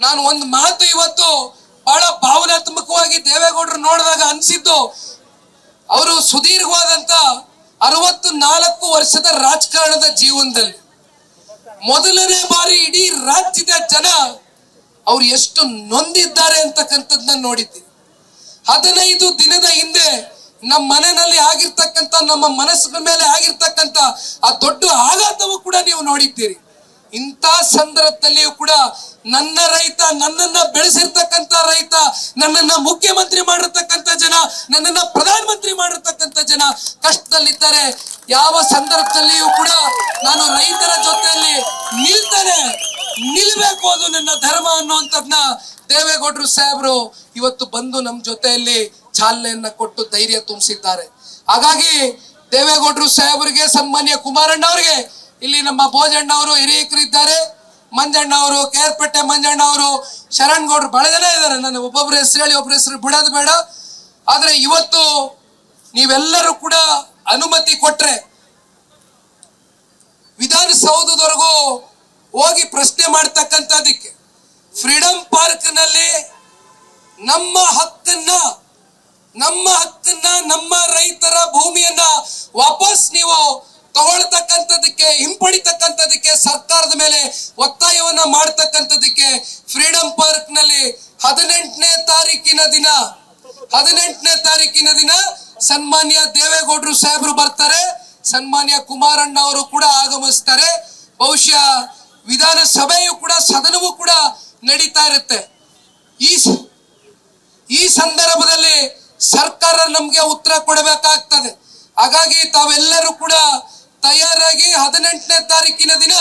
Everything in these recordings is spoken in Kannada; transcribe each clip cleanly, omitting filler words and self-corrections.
ನಾನು ಒಂದು ಮಾತು ಇವತ್ತು ಬಹಳ ಭಾವನಾತ್ಮಕವಾಗಿ ದೇವೇಗೌಡರು ನೋಡಿದಾಗ ಅನಿಸಿದ್ದು, ಅವರು ಸುದೀರ್ಘವಾದಂತ 64 ವರ್ಷದ ರಾಜಕಾರಣದ ಜೀವನದಲ್ಲಿ ಮೊದಲನೇ ಬಾರಿ ಇಡೀ ರಾಜ್ಯದ ಜನ ಅವ್ರು ಎಷ್ಟು ನೊಂದಿದ್ದಾರೆ ಅಂತಕ್ಕಂಥದ್ದನ್ನ ನೋಡಿದ್ದೀವಿ. 15 ದಿನದ ಹಿಂದೆ ನಮ್ಮ ಮನೆಯಲ್ಲಿ ಆಗಿರ್ತಕ್ಕಂಥ, ನಮ್ಮ ಮನಸ್ಸಿನ ಮೇಲೆ ಆಗಿರ್ತಕ್ಕಂಥ ಆ ದೊಡ್ಡ ಆಘಾತವೂ ಕೂಡ ನೀವು ನೋಡಿದ್ದೀರಿ. ಇಂಥ ಸಂದರ್ಭದಲ್ಲಿಯೂ ಕೂಡ ನನ್ನ ರೈತ, ನನ್ನನ್ನ ಬೆಳೆಸಿರ್ತಕ್ಕಂಥ ರೈತ, ನನ್ನನ್ನ ಮುಖ್ಯಮಂತ್ರಿ ಮಾಡಿರ್ತಕ್ಕಂಥ ಜನ, ನನ್ನನ್ನ ಪ್ರಧಾನಮಂತ್ರಿ ಮಾಡಿರ್ತಕ್ಕಂಥ ಜನ ಕಷ್ಟದಲ್ಲಿದ್ದಾರೆ. ಯಾವ ಸಂದರ್ಭದಲ್ಲಿಯೂ ಕೂಡ ನಾನು ರೈತರ ಜೊತೆಯಲ್ಲಿ ನಿಲ್ಬೇಕು, ಅದು ನನ್ನ ಧರ್ಮ ಅನ್ನುವಂಥದ್ನ ದೇವೇಗೌಡರು ಸಾಹೇಬರು ಇವತ್ತು ಬಂದು ನಮ್ಮ ಜೊತೆಯಲ್ಲಿ ಚಾಲನೆಯನ್ನ ಕೊಟ್ಟು ಧೈರ್ಯ ತುಂಬಿಸಿದ್ದಾರೆ. ಹಾಗಾಗಿ ದೇವೇಗೌಡರು ಸಾಹೇಬರಿಗೆ, ಸನ್ಮಾನ್ಯ ಕುಮಾರಣ್ಣ ಅವರಿಗೆ, ಇಲ್ಲಿ ನಮ್ಮ ಭೋಜಣ್ಣ ಅವರು ಹಿರಿಯಕರಿದ್ದಾರೆ, ಮಂಜಣ್ಣ ಅವರು, ಕೇರ್ಪೇಟೆ ಮಂಜಣ್ಣ ಅವರು, ಶರಣ್ ಗೌಡ್ರು ಬಹಳ ಜನ ಇದ್ದಾರೆ. ನಾನು ಒಬ್ಬೊಬ್ಬರ ಹೆಸರು ಹೇಳಿ ಒಬ್ಬರ ಹೆಸರು ಬಿಡೋದು ಬೇಡ. ಆದ್ರೆ ಇವತ್ತು ನೀವೆಲ್ಲರೂ ಕೂಡ ಅನುಮತಿ ಕೊಟ್ರೆ ವಿಧಾನಸೌಧದವರೆಗೂ ಹೋಗಿ ಪ್ರಶ್ನೆ ಮಾಡ್ತಕ್ಕಂಥದಕ್ಕೆ, ಫ್ರೀಡಂ ಪಾರ್ಕ್ ನಲ್ಲಿ ನಮ್ಮ ಹಕ್ಕನ್ನ, ನಮ್ಮ ರೈತರ ಭೂಮಿಯನ್ನ ವಾಪಸ್ ನೀವು ತಗೊಳ್ತಕ್ಕಂಥದಕ್ಕೆ, ಹಿಂಪಡಿತಕ್ಕಂಥದಕ್ಕೆ, ಸರ್ಕಾರದ ಮೇಲೆ ಒತ್ತಾಯವನ್ನ ಮಾಡ್ತಕ್ಕಂಥದಕ್ಕೆ ಫ್ರೀಡಂ ಪಾರ್ಕ್ ನಲ್ಲಿ 18ನೇ ತಾರೀಕಿನ ದಿನ ಸನ್ಮಾನ್ಯ ದೇವೇಗೌಡರು ಸಾಹೇಬರು ಬರ್ತಾರೆ, ಸನ್ಮಾನ್ಯ ಕುಮಾರಣ್ಣ ಅವರು ಕೂಡ ಆಗಮಿಸ್ತಾರೆ. ಬಹುಶಃ ವಿಧಾನಸಭೆಯು ಕೂಡ, ಸದನವೂ ಕೂಡ ನಡೀತಾ ಇರುತ್ತೆ. ಈ ಸಂದರ್ಭದಲ್ಲಿ ಸರ್ಕಾರ ನಮ್ಗೆ ಉತ್ತರ ಕೊಡಬೇಕಾಗ್ತದೆ. ಹಾಗಾಗಿ ತಾವೆಲ್ಲರೂ ಕೂಡ ತಯಾರಾಗಿ 18ನೇ ತಾರೀಕಿನ ದಿನ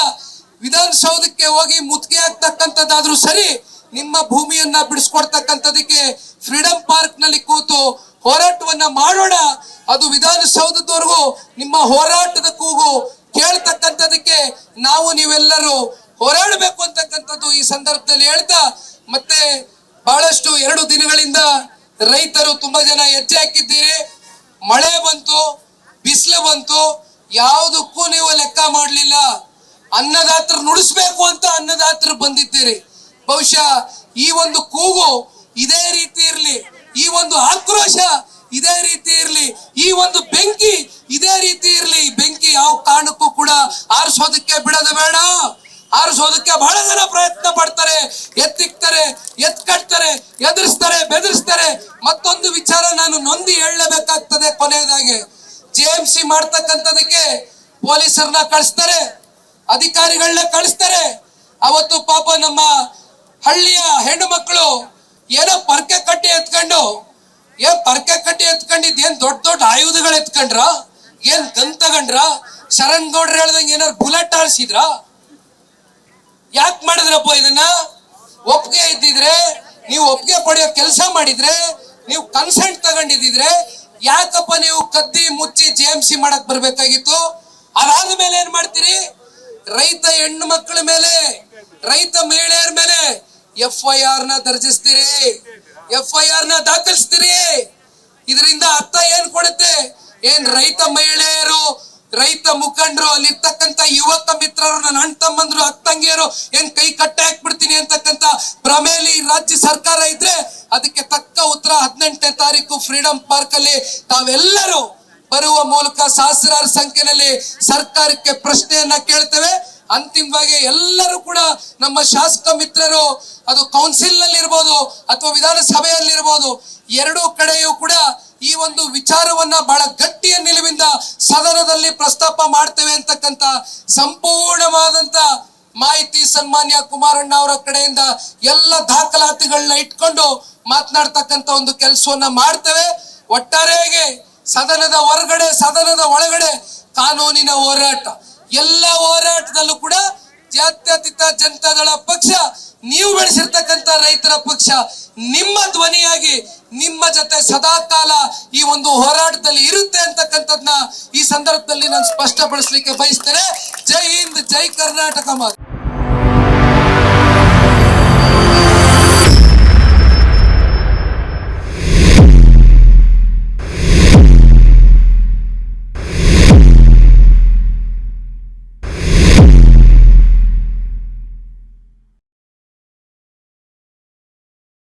ವಿಧಾನಸೌಧಕ್ಕೆ ಹೋಗಿ ಮುತ್ತಿಗೆ ಹಾಕ್ತಕ್ಕಂಥದ್ದಾದ್ರೂ ಸರಿ, ನಿಮ್ಮ ಭೂಮಿಯನ್ನ ಬಿಡಿಸ್ಕೊಡ್ತಕ್ಕಂಥದಕ್ಕೆ ಫ್ರೀಡಂ ಪಾರ್ಕ್ ನಲ್ಲಿ ಕೂತು ಹೋರಾಟವನ್ನ ಮಾಡೋಣ. ಅದು ವಿಧಾನಸೌಧದವರೆಗೂ ನಿಮ್ಮ ಹೋರಾಟದ ಕೂಗು ಕೇಳ್ತಕ್ಕಂಥದಕ್ಕೆ ನಾವು ನೀವೆಲ್ಲರೂ ಹೋರಾಡಬೇಕು ಅಂತಕ್ಕಂಥದ್ದು ಈ ಸಂದರ್ಭದಲ್ಲಿ ಹೇಳ್ತಾ, ಮತ್ತೆ ಬಹಳಷ್ಟು 2 ದಿನಗಳಿಂದ ರೈತರು ತುಂಬಾ ಜನ ಹೆಜ್ಜೆ ಹಾಕಿದ್ದೀರಿ. ಮಳೆ ಬಂತು, ಬಿಸಿಲು ಬಂತು, ಯಾವುದಕ್ಕೂ ನೀವು ಲೆಕ್ಕ ಮಾಡಲಿಲ್ಲ. ಅನ್ನದಾತರು ನುಡಿಸ್ಬೇಕು ಅಂತ ಅನ್ನದಾತರು ಬಂದಿದ್ದೀರಿ. ಬಹುಶಃ ಈ ಒಂದು ಕೂಗು ಇದೇ ರೀತಿ ಇರಲಿ, ಈ ಒಂದು ಆಕ್ರೋಶ ಇದೇ ರೀತಿ ಇರಲಿ, ಈ ಒಂದು ಬೆಂಕಿ ಇದೇ ರೀತಿ ಇರಲಿ. ಬೆಂಕಿ ಯಾವ ಕಾರಣಕ್ಕೂ ಕೂಡ ಆರಿಸೋದಕ್ಕೆ ಬಿಡೋದು ಬೇಡ. ಆರಿಸೋದಕ್ಕೆ ಬಹಳ ಜನ ಪ್ರಯತ್ನ ಪಡ್ತಾರೆ, ಎತ್ತಿಕ್ತಾರೆ, ಎತ್ಕಟ್ತಾರೆ, ಎದುರಿಸ್ತಾರೆ, ಬೆದರಿಸ್ತಾರೆ. ಮತ್ತೊಂದು ವಿಚಾರ ನಾನು ನೊಂದಿ ಹೇಳಲೇಬೇಕಾಗ್ತದೆ. ಕೊನೆಯದಾಗಿ JMC ಮಾಡ್ತಕ್ಕಂಥದಕ್ಕೆ ಪೊಲೀಸರನ್ನ ಕಳಿಸ್ತಾರೆ, ಅಧಿಕಾರಿಗಳನ್ನ ಕಳಿಸ್ತಾರೆ. ಅವತ್ತು ಪಾಪ ನಮ್ಮ ಹಳ್ಳಿಯ ಹೆಣ್ಣು ಮಕ್ಕಳು ಏನೋ ಪರ್ಕೆ ಕಟ್ಟಿ ಎತ್ಕೊಂಡಿದ್ ಏನ್ ದೊಡ್ಡ ಆಯುಧಗಳು ಎತ್ಕೊಂಡ್ರ, ಏನ್ ಗನ್ ತಗೊಂಡ್ರ, ಶರಣ್ ಗೌಡ್ರು ಹೇಳ್ದಂಗೆ ಏನಾರು ಬುಲೆಟ್ ಆರಿಸಿದ್ರ? ಯಾಕೆ ಮಾಡಿದ್ರಪ್ಪ ಇದನ್ನ? ಒಪ್ಪಿಗೆ ಇದ್ದಿದ್ರೆ, ನೀವು ಒಪ್ಪಿಗೆ ಪಡೆಯೋ ಕೆಲಸ ಮಾಡಿದ್ರೆ, ನೀವು ಕನ್ಸೆಂಟ್ ತಗೊಂಡಿದ್ರೆ ಯಾಕಪ್ಪ ನೀವು ಕದ್ದಿ ಮುಚ್ಚಿ JMC ಮಾಡಕ್ ಬರ್ಬೇಕಾಗಿತ್ತು? ಅದಾದ ಮೇಲೆ ಏನ್ ಮಾಡ್ತೀರಿ? ರೈತ ಹೆಣ್ಣು ಮಕ್ಕಳ ಮೇಲೆ, ರೈತ ಮಹಿಳೆಯರ ಮೇಲೆ FIR ನ ದರ್ಜಿಸ್ತೀರಿ, FIR ನ ದಾಖಲಿಸ್ತೀರಿ. ಇದರಿಂದ ಅರ್ಥ ಏನ್ ಕೊಡುತ್ತೆ? ಏನ್ ರೈತ ಮಹಿಳೆಯರು, ರೈತ ಮುಖಂಡರು, ಅಲ್ಲಿರ್ತಕ್ಕಂಥ ಯುವಕ ಮಿತ್ರರು, ನನ್ನ ಅಣ್ಣ ತಮ್ಮಂದ್ರು, ಅಕ್ಕ ತಂಗಿಯರು ಏನ್ ಕೈ ಕಟ್ಟ ಹಾಕ್ಬಿಡ್ತೀನಿ ಅಂತಕ್ಕಂಥ ಭ್ರಮೆಯಲ್ಲಿ ರಾಜ್ಯ ಸರ್ಕಾರ ಇದ್ರೆ ಅದಕ್ಕೆ ತಕ್ಕ ಉತ್ತರ 18ನೇ ತಾರೀಕು ಫ್ರೀಡಂ ಪಾರ್ಕ್ ಅಲ್ಲಿ ತಾವೆಲ್ಲರೂ ಬರುವ ಮೂಲಕ ಸಹಸ್ರಾರು ಸಂಖ್ಯೆಯಲ್ಲಿ ಸರ್ಕಾರಕ್ಕೆ ಪ್ರಶ್ನೆಯನ್ನ ಕೇಳ್ತೇವೆ. ಅಂತಿಮವಾಗಿ ಎಲ್ಲರೂ ಕೂಡ ನಮ್ಮ ಶಾಸಕ ಮಿತ್ರರು, ಅದು ಕೌನ್ಸಿಲ್ ನಲ್ಲಿ ಇರ್ಬೋದು ಅಥವಾ ವಿಧಾನಸಭೆಯಲ್ಲಿರ್ಬೋದು, 2 ಕಡೆಯೂ ಕೂಡ ಈ ಒಂದು ವಿಚಾರವನ್ನ ಬಹಳ ಗಟ್ಟಿಯ ನಿಲುವಿಂದ ಸದನದಲ್ಲಿ ಪ್ರಸ್ತಾಪ ಮಾಡ್ತೇವೆ ಅಂತಕ್ಕಂಥ ಸಂಪೂರ್ಣವಾದಂತ ಮಾಹಿತಿ ಸನ್ಮಾನ್ಯ ಕುಮಾರಣ್ಣ ಅವರ ಕಡೆಯಿಂದ ಎಲ್ಲ ದಾಖಲಾತಿಗಳನ್ನ ಇಟ್ಕೊಂಡು ಮಾತನಾಡ್ತಕ್ಕಂಥ ಒಂದು ಕೆಲಸವನ್ನ ಮಾಡ್ತೇವೆ. ಒಟ್ಟಾರೆಯಾಗಿ ಸದನದ ಹೊರಗಡೆ, ಸದನದ ಒಳಗಡೆ ಕಾನೂನಿನ ಹೋರಾಟ, ಎಲ್ಲ ಹೋರಾಟದಲ್ಲೂ ಕೂಡ ಜಾತ್ಯತೀತ ಜನತಾದಳ ಪಕ್ಷ, ನೀವು ಬೆಳೆಸಿರ್ತಕ್ಕಂಥ ರೈತರ ಪಕ್ಷ, ನಿಮ್ಮ ಧ್ವನಿಯಾಗಿ ನಿಮ್ಮ ಜೊತೆ ಸದಾಕಾಲ ಈ ಒಂದು ಹೋರಾಟದಲ್ಲಿ ಇರುತ್ತೆ ಅಂತಕ್ಕಂಥದ್ನ ಈ ಸಂದರ್ಭದಲ್ಲಿ ನಾನು ಸ್ಪಷ್ಟಪಡಿಸಲಿಕ್ಕೆ ಬಯಸ್ತೇನೆ. ಜೈ ಹಿಂದ್, ಜೈ ಕರ್ನಾಟಕ ಮಾತು.